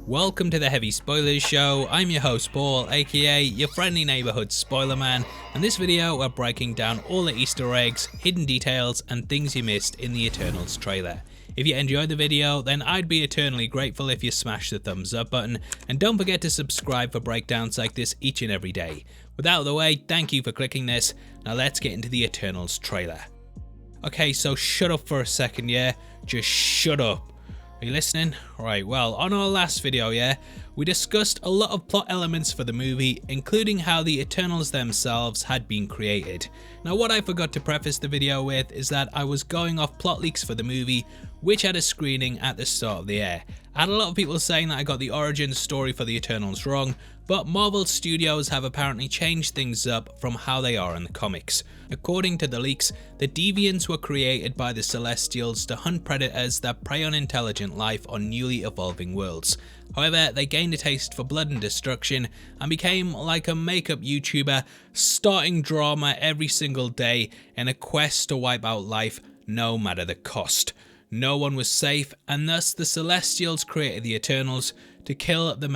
Welcome to the Heavy Spoilers Show. I'm your host Paul, aka your friendly neighbourhood spoilerman. In this video we're breaking down all the Easter eggs, hidden details and things you missed in the Eternals trailer. If you enjoyed the video, then I'd be eternally grateful if you smash the thumbs up button, and don't forget to subscribe for breakdowns like this each and every day. With that out of the way, thank you for clicking this. Now let's get into the Eternals trailer. Okay, so shut up for a second, yeah? Just shut up. Are you listening? Right, well, on our last video, we discussed a lot of plot elements for the movie, including how the Eternals themselves had been created. Now, what I forgot to preface the video with is that I was going off plot leaks for the movie, which had a screening at the start of the year. I had a lot of people saying that I got the origin story for the Eternals wrong, but Marvel Studios have apparently changed things up from how they are in the comics. According to the leaks, the Deviants were created by the Celestials to hunt predators that prey on intelligent life on newly evolving worlds. However, they gained a taste for blood and destruction and became like a makeup YouTuber, starting drama every single day in a quest to wipe out life no matter the cost. No one was safe, and thus the Celestials created the Eternals to kill the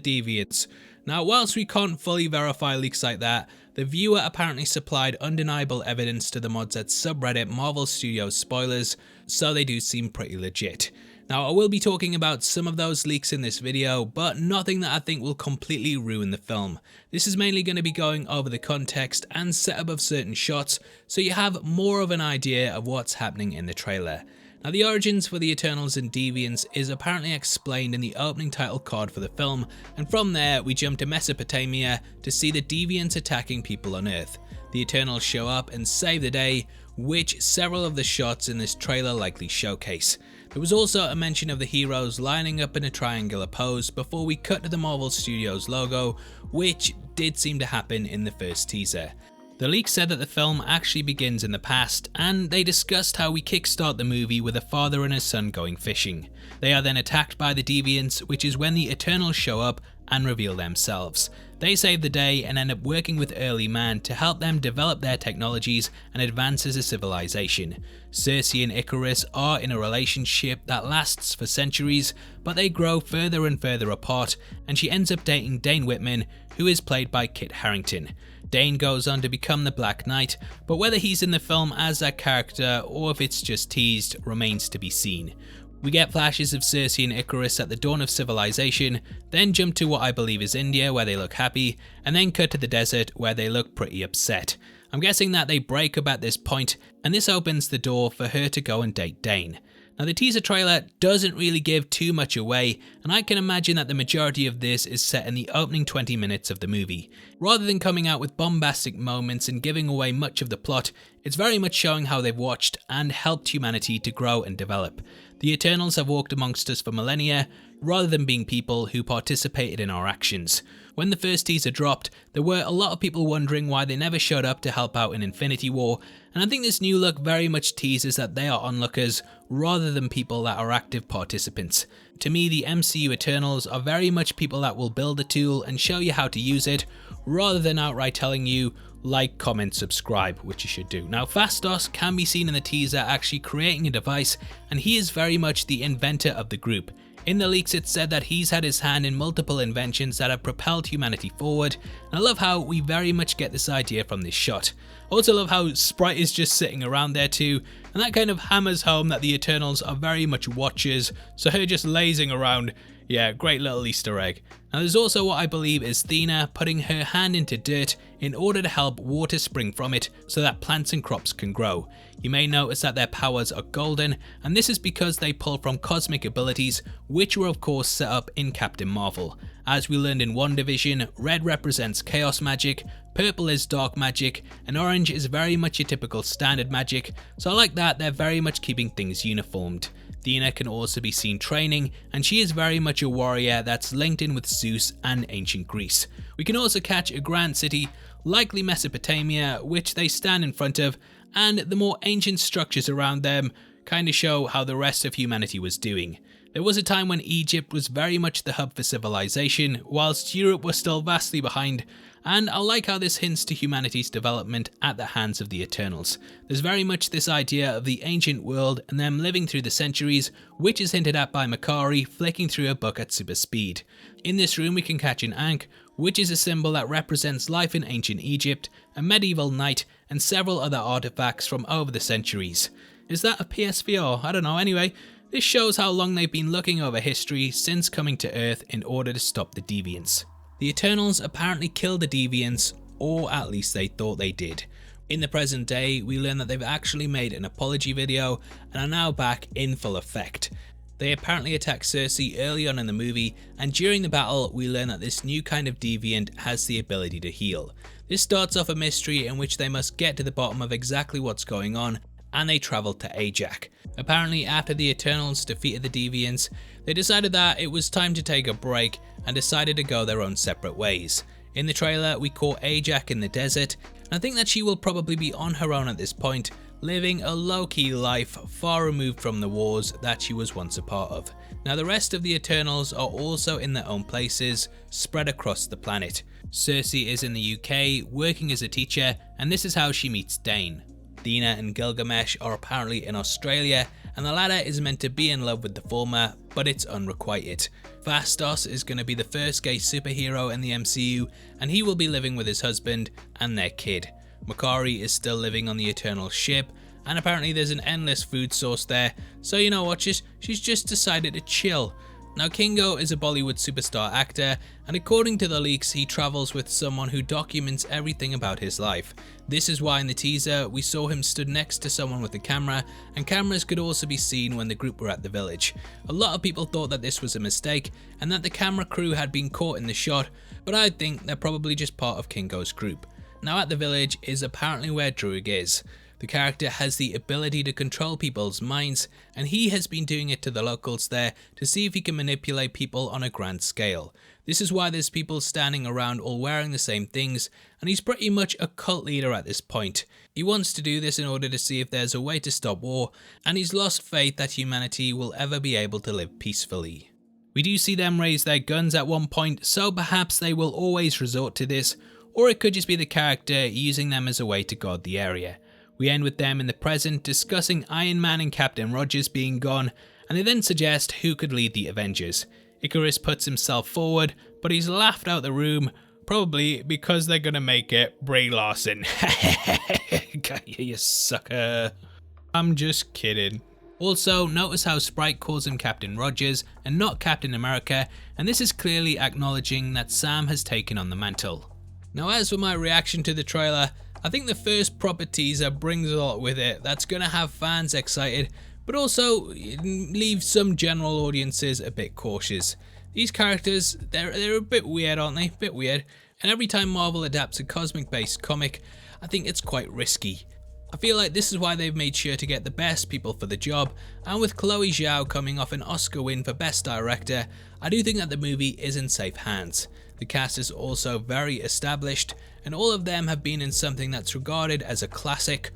Deviants. Now, whilst we can't fully verify leaks like that, the viewer apparently supplied undeniable evidence to the mods at subreddit Marvel Studios Spoilers, so they do seem pretty legit. Now, I will be talking about some of those leaks in this video, but nothing that I think will completely ruin the film. This is mainly going to be going over the context and setup of certain shots, so you have more of an idea of what's happening in the trailer. Now, the origins for the Eternals and Deviants is apparently explained in the opening title card for the film, and from there we jump to Mesopotamia to see the Deviants attacking people on Earth. The Eternals show up and save the day, which several of the shots in this trailer likely showcase. There was also a mention of the heroes lining up in a triangular pose before we cut to the Marvel Studios logo, which did seem to happen in the first teaser. The leak said that the film actually begins in the past, and they discussed how we kickstart the movie with a father and his son going fishing. They are then attacked by the Deviants, which is when the Eternals show up and reveal themselves. They save the day and end up working with early man to help them develop their technologies and advance as a civilization. Cersei and Icarus are in a relationship that lasts for centuries, but they grow further and further apart, and she ends up dating Dane Whitman, who is played by Kit Harington. Dane goes on to become the Black Knight, but whether he's in the film as that character or if it's just teased remains to be seen. We get flashes of Cersei and Icarus at the dawn of civilization, then jump to what I believe is India where they look happy, and then cut to the desert where they look pretty upset. I'm guessing that they break up at this point, and this opens the door for her to go and date Dane. Now, the teaser trailer doesn't really give too much away, and I can imagine that the majority of this is set in the opening 20 minutes of the movie. Rather than coming out with bombastic moments and giving away much of the plot, it's very much showing how they've watched and helped humanity to grow and develop. The Eternals have walked amongst us for millennia, rather than being people who participated in our actions. When the first teaser dropped, there were a lot of people wondering why they never showed up to help out in Infinity War, and I think this new look very much teases that they are onlookers rather than people that are active participants. To me, the MCU Eternals are very much people that will build a tool and show you how to use it, rather than outright telling you, like, comment, subscribe, which you should do. Now, Phastos can be seen in the teaser actually creating a device, and he is very much the inventor of the group. In the leaks it said that he's had his hand in multiple inventions that have propelled humanity forward, and I love how we very much get this idea from this shot. I also love how Sprite is just sitting around there too, and that kind of hammers home that the Eternals are very much watchers, so her just lazing around, yeah, great little Easter egg. Now, there's also what I believe is Thena putting her hand into dirt in order to help water spring from it so that plants and crops can grow. You may notice that their powers are golden, and this is because they pull from cosmic abilities, which were of course set up in Captain Marvel. As we learned in WandaVision, red represents chaos magic, purple is dark magic, and orange is very much your typical standard magic, so I like that they're very much keeping things uniformed. Thena can also be seen training, and she is very much a warrior that's linked in with Zeus and ancient Greece. We can also catch a grand city, likely Mesopotamia, which they stand in front of, and the more ancient structures around them kind of show how the rest of humanity was doing. There was a time when Egypt was very much the hub for civilization, whilst Europe was still vastly behind, and I like how this hints to humanity's development at the hands of the Eternals. There's very much this idea of the ancient world and them living through the centuries, which is hinted at by Makkari flicking through a book at super speed. In this room we can catch an Ankh, which is a symbol that represents life in ancient Egypt, a medieval knight, and several other artifacts from over the centuries. Is that a PSVR? I don't know. Anyway, this shows how long they've been looking over history since coming to Earth in order to stop the deviants. The Eternals apparently killed the deviants, or at least they thought they did. In the present day, we learn that they've actually made an apology video and are now back in full effect. They apparently attacked Cersei early on in the movie, and during the battle we learn that this new kind of deviant has the ability to heal. This starts off a mystery in which they must get to the bottom of exactly what's going on, and they travel to Ajax. Apparently after the Eternals defeated the deviants, they decided that it was time to take a break and decided to go their own separate ways. In the trailer we caught Ajax in the desert, and I think that she will probably be on her own at this point, living a low-key life far removed from the wars that she was once a part of. Now the rest of the Eternals are also in their own places, spread across the planet. Cersei is in the UK, working as a teacher, and this is how she meets Dane. Dina and Gilgamesh are apparently in Australia, and the latter is meant to be in love with the former, but it's unrequited. Phastos is going to be the first gay superhero in the MCU, and he will be living with his husband and their kid. Makkari is still living on the Eternal ship, and apparently there's an endless food source there, so you know what, she's just decided to chill. Now Kingo is a Bollywood superstar actor, and according to the leaks he travels with someone who documents everything about his life. This is why in the teaser we saw him stood next to someone with a camera, and cameras could also be seen when the group were at the village. A lot of people thought that this was a mistake and that the camera crew had been caught in the shot, but I think they're probably just part of Kingo's group. Now at the village is apparently where Druig is. The character has the ability to control people's minds, and he has been doing it to the locals there to see if he can manipulate people on a grand scale. This is why there's people standing around all wearing the same things, and he's pretty much a cult leader at this point. He wants to do this in order to see if there's a way to stop war, and he's lost faith that humanity will ever be able to live peacefully. We do see them raise their guns at one point, so perhaps they will always resort to this, or it could just be the character using them as a way to guard the area. We end with them in the present discussing Iron Man and Captain Rogers being gone, and they then suggest who could lead the Avengers. Icarus puts himself forward, but he's laughed out the room, probably because they're gonna make it Brie Larson. You sucker. I'm just kidding. Also, notice how Sprite calls him Captain Rogers and not Captain America, and this is clearly acknowledging that Sam has taken on the mantle. Now as for my reaction to the trailer, I think the first proper teaser brings a lot with it that's going to have fans excited, but also leave some general audiences a bit cautious. These characters, they're a bit weird, aren't they? A bit weird. And every time Marvel adapts a cosmic-based comic, I think it's quite risky. I feel like this is why they've made sure to get the best people for the job, and with Chloe Zhao coming off an Oscar win for Best Director, I do think that the movie is in safe hands. The cast is also very established, and all of them have been in something that's regarded as a classic,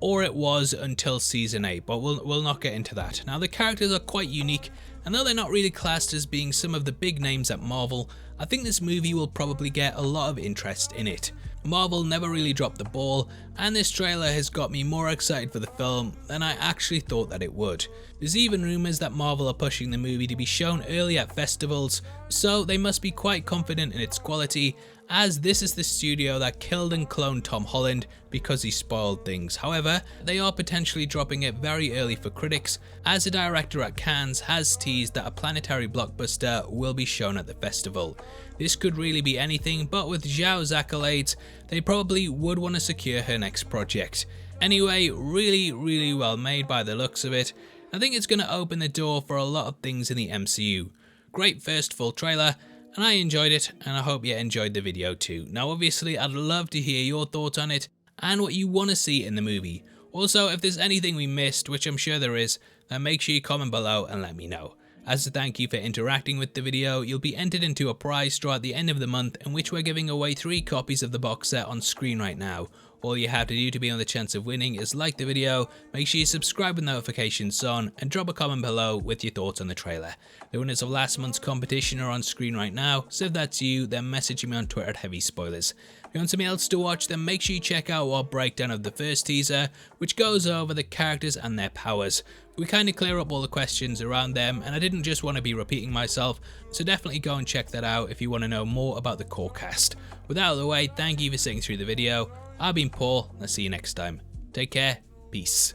or it was until season 8, but we'll not get into that. Now the characters are quite unique, and though they're not really classed as being some of the big names at Marvel, I think this movie will probably get a lot of interest in it. Marvel never really dropped the ball, and this trailer has got me more excited for the film than I actually thought that it would. There's even rumours that Marvel are pushing the movie to be shown early at festivals, so they must be quite confident in its quality, as this is the studio that killed and cloned Tom Holland because he spoiled things. However, they are potentially dropping it very early for critics, as the director at Cannes has teased that a planetary blockbuster will be shown at the festival. This could really be anything, but with Zhao's accolades, they probably would want to secure her next project. Anyway, really well made by the looks of it. I think it's going to open the door for a lot of things in the MCU. Great first full trailer, and I enjoyed it, and I hope you enjoyed the video too. Now obviously I'd love to hear your thoughts on it and what you want to see in the movie. Also, if there's anything we missed, which I'm sure there is, then make sure you comment below and let me know. As a thank you for interacting with the video, you'll be entered into a prize draw at the end of the month, in which we're giving away 3 copies of the box set on screen right now. All you have to do to be on the chance of winning is like the video, make sure you subscribe with notifications on, and drop a comment below with your thoughts on the trailer. The winners of last month's competition are on screen right now, so if that's you, then message me on Twitter at Heavy Spoilers. If you want something else to watch, then make sure you check out our breakdown of the first teaser, which goes over the characters and their powers. We kind of clear up all the questions around them, and I didn't just want to be repeating myself, so definitely go and check that out if you want to know more about the core cast. With that out of the way, thank you for sitting through the video. I've been Paul, and I'll see you next time. Take care, peace.